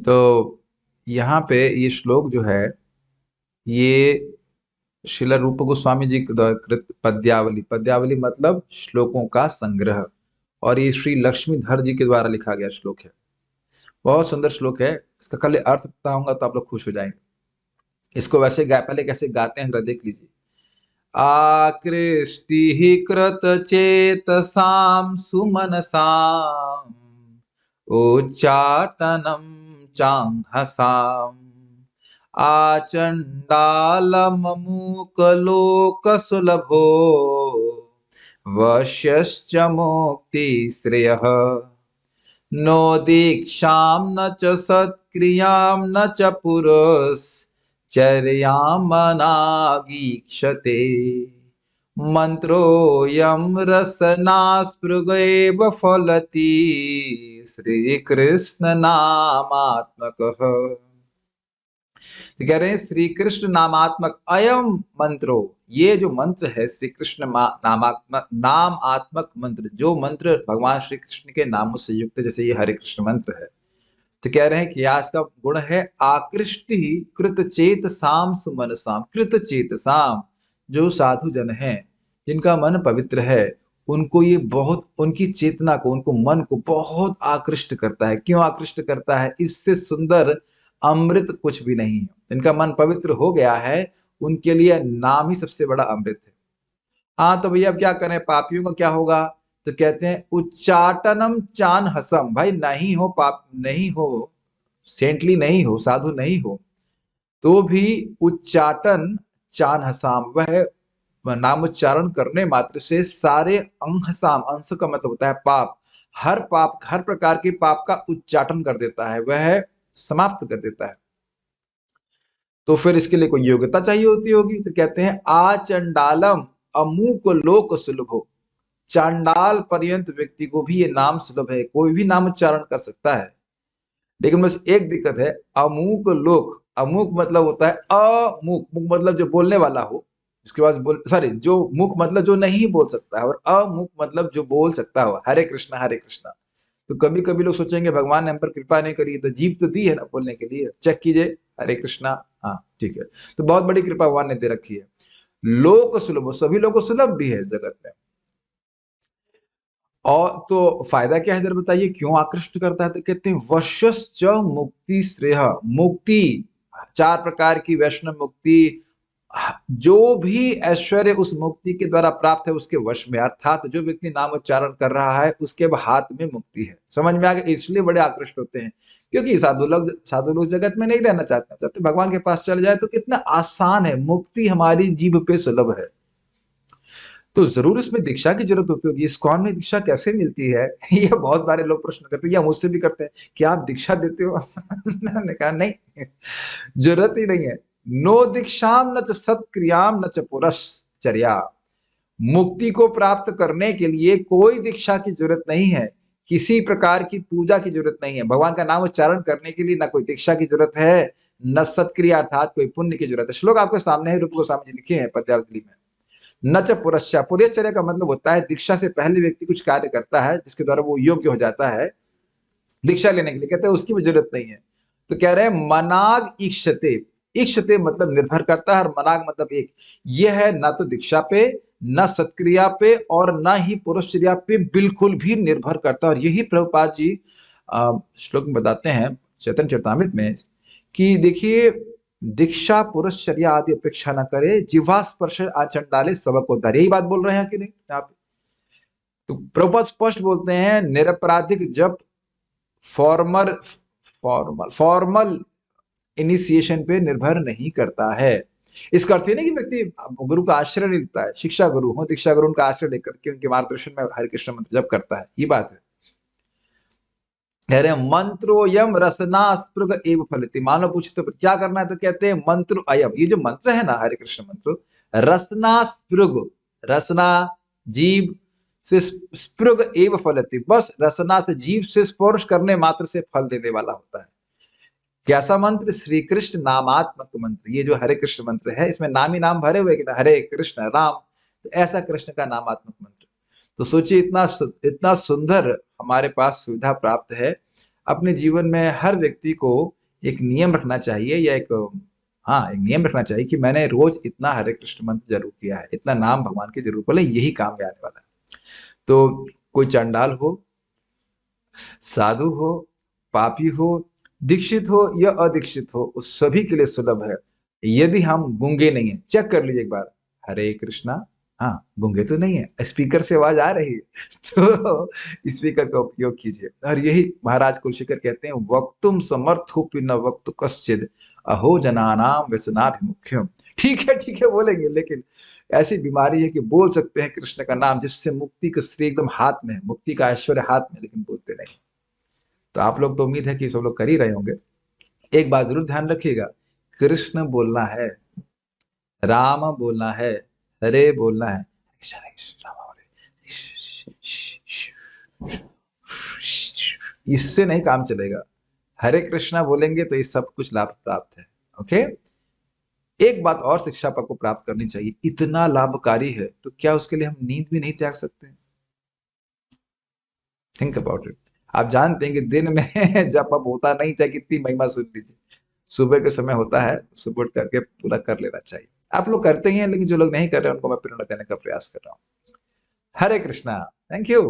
तो यहाँ पे ये श्लोक जो है, ये श्रील रूप गोस्वामी जी के द्वारा कृत पद्यावली, पद्यावली मतलब श्लोकों का संग्रह, और ये श्री लक्ष्मीधर जी के द्वारा लिखा गया श्लोक है। बहुत सुंदर श्लोक है। इसका खाली अर्थ बताऊंगा तो आप लोग खुश हो जाएंगे। इसको वैसे पहले कैसे गाते हैं जरा देख लीजिए। आकृष्टि कृत चेतसाम सुमनसाम उच्चाटनम चांहसाम आचंडालमूकलोकसुलभो वश्यश्च मुक्ति श्रेयः नो दीक्षां न च सत्क्रियां न च पुरश्चर्यामनागीक्षते मंत्रोऽयं रसनास्पृगैव फलति श्रीकृष्ण नामात्मकः। तो कह रहे हैं श्री कृष्ण नामात्मक अयम मंत्रो, ये जो मंत्र है श्री कृष्ण नामात्मक नाम आत्मक मंत्र, जो मंत्र भगवान श्री कृष्ण के नामों से युक्त है, जैसे ये हरे कृष्ण मंत्र है। तो कह रहे हैं कि आज का गुण है आकृष्टि कृत चेत साम सुमन साम। कृत चेत साम, जो साधु जन हैं जिनका मन पवित्र है, उनको ये बहुत, उनकी चेतना को, उनको मन को बहुत आकृष्ट करता है। क्यों आकृष्ट करता है? इससे सुंदर अमृत कुछ भी नहीं है। इनका मन पवित्र हो गया है, उनके लिए नाम ही सबसे बड़ा अमृत है। हाँ तो भैया अब क्या करें, पापियों का क्या होगा? तो कहते हैं उच्चाटनम चान हसम। भाई नहीं हो, पाप नहीं हो, सेंटली नहीं हो, साधु नहीं हो, तो भी उच्चाटन चान हसाम, वह नाम उच्चारण करने मात्र से सारे अंहसाम, अंश का मतलब होता है पाप, हर पाप, हर प्रकार के पाप का उच्चाटन कर देता है, वह समाप्त कर देता है। तो फिर इसके लिए कोई योग्यता चाहिए होती होगी। तो कहते हैं आचंडालम अमूक लोक सुलभो। चांडाल पर्यंत व्यक्ति को भी ये नाम सुलभ है, कोई भी नाम उच्चारण कर सकता है। लेकिन बस एक दिक्कत है, अमूक लोक, अमूक मतलब होता है अमुक, मुक मतलब जो बोलने वाला हो, उसके बाद बोल, सॉरी, जो मुख मतलब जो नहीं बोल सकता है, और अमुक मतलब जो बोल सकता हो। हरे कृष्णा हरे कृष्णा। तो कभी कभी लोग सोचेंगे भगवान ने हम पर कृपा नहीं करी, तो जीभ तो दी है ना बोलने के लिए, चेक कीजिए, हरे कृष्णा, हाँ ठीक है। तो बहुत बड़ी कृपा भगवान ने दे रखी है। लोक सुलभ, सभी लोगों को सुलभ भी है जगत में। और तो फायदा क्या है, इधर बताइए क्यों आकृष्ट करता है? तो कहते हैं वश्यश्च मुक्ति श्रेय। मुक्ति, चार प्रकार की वैष्णव मुक्ति, जो भी ऐश्वर्य उस मुक्ति के द्वारा प्राप्त है उसके वश में, अर्थात जो व्यक्ति नाम उच्चारण कर रहा है उसके हाथ में मुक्ति है। समझ में आ गया? इसलिए बड़े आकृष्ट होते हैं, क्योंकि साधु लोग जगत में नहीं रहना चाहते, चाहते भगवान के पास चले जाए। तो कितना आसान है, मुक्ति हमारी जीभ पे सुलभ है। तो जरूर इसमें दीक्षा की जरूरत होती होगी। इस्कॉन में दीक्षा कैसे मिलती है? ये बहुत सारे लोग प्रश्न करते हैं, या मुझसे भी करते हैं, क्या आप दीक्षा देते हो? मैंने कहा नहीं, जरूरत ही नहीं है। नो दीक्षाम न च सत्क्रियाम न च पुरश्चर्या। मुक्ति को प्राप्त करने के लिए कोई दीक्षा की जरूरत नहीं है, किसी प्रकार की पूजा की जरूरत नहीं है। भगवान का नाम उच्चारण करने के लिए ना कोई दीक्षा की जरूरत है, न सत्क्रिया अर्थात कोई पुण्य की जरूरत है। श्लोक आपके सामने है, रूप गोस्वामी जी लिखे हैं पद्यावली में। न च पुरश्चर्या, पुरश्चर्या का मतलब होता है दीक्षा से पहले व्यक्ति कुछ कार्य करता है जिसके द्वारा वो योग्य हो जाता है दीक्षा लेने के लिए, कहते हैं उसकी भी जरूरत नहीं है। तो कह रहे हैं मनाग इक्षते, इक्षते मतलब निर्भर करता है, और मनाग मतलब एक। यह है न तो दीक्षा पे, न सत्क्रिया पे, और न ही पुरश्चर्या पे बिल्कुल भी निर्भर करता। और यही प्रभुपाद जी श्लोक में बताते हैं चैतन्य चरितामृत में कि देखिए, दीक्षा पुरश्चर्या आदि अपेक्षा न करे, जिह्वा स्पर्श आचरण डाले सबक उद्धार। यही बात बोल रहे हैं कि नहीं यहाँ पे? तो प्रभुपाद स्पष्ट बोलते हैं निरपराधिक जब फॉर्मल फॉर्मल फॉर्मल इनिशिएशन पे निर्भर नहीं करता है। इसका अर्थ ये नहीं कि व्यक्ति गुरु का आश्रय नहीं लेता है, शिक्षा गुरु हो, दीक्षा गुरु उनका आश्रय लेकर के उनके मार्गदर्शन में हरे कृष्ण मंत्र जप करता है, ये बात है। कह रहे हैं मंत्रो यम रसना स्पृग एव फलति। मान लो पूछते तो क्या करना है, तो कहते हैं मंत्र अयम, ये जो मंत्र है ना हरे कृष्ण मंत्र, रसना स्पृग, रसना जीव से स्पृग एव फलति, बस रसना से जीव से स्पर्श करने मात्र से फल देने वाला होता है। कैसा मंत्र? श्री कृष्ण नामात्मक मंत्र। ये जो हरे कृष्ण मंत्र है इसमें नाम ही नाम भरे हुए कि ना, हरे कृष्ण राम, तो ऐसा कृष्ण का नामात्मक मंत्र। तो सोचिए इतना इतना सुंदर हमारे पास सुविधा प्राप्त है। अपने जीवन में हर व्यक्ति को एक नियम रखना चाहिए, या एक हाँ, एक नियम रखना चाहिए कि मैंने रोज इतना हरे कृष्ण मंत्र जरूर किया है, इतना नाम भगवान के जरूर बोले, यही काम में आने वाला है। तो कोई चंडाल हो, साधु हो, पापी हो, दीक्षित हो या अदीक्षित हो, उस सभी के लिए सुलभ है। यदि हम गूंगे नहीं है, चेक कर लीजिए एक बार, हरे कृष्णा, हाँ गूंगे तो नहीं है, स्पीकर से आवाज आ रही है तो स्पीकर का उपयोग कीजिए। और यही महाराज कुलशेखर कहते हैं, वक्तुम समर्थोपि न वक्त कश्चिद अहो जनानाम व्यसनाभिमुख्यम। ठीक है बोलेंगे, लेकिन ऐसी बीमारी है कि बोल सकते हैं कृष्ण का नाम, जिससे मुक्ति का श्री एकदम हाथ में है, मुक्ति का ऐश्वर्य हाथ में, लेकिन बोलते नहीं। तो आप लोग तो उम्मीद है कि सब लोग कर ही रहे होंगे। एक बात जरूर ध्यान रखिएगा, कृष्ण बोलना है, राम बोलना है, हरे बोलना है, इससे नहीं काम चलेगा। हरे कृष्णा बोलेंगे तो ये सब कुछ लाभ प्राप्त है। ओके, एक बात और शिक्षा को प्राप्त करनी चाहिए, इतना लाभकारी है तो क्या उसके लिए हम नींद भी नहीं त्याग सकते? Think about it. आप जानते हैं कि दिन में जब अब होता नहीं, चाहे कितनी महिमा सुन लीजिए, सुबह के समय होता है, सुबह उठ करके पूरा कर लेना चाहिए। आप लोग करते ही हैं, लेकिन जो लोग नहीं कर रहे हैं उनको मैं प्रेरणा देने का प्रयास कर रहा हूँ। हरे कृष्णा, थैंक यू।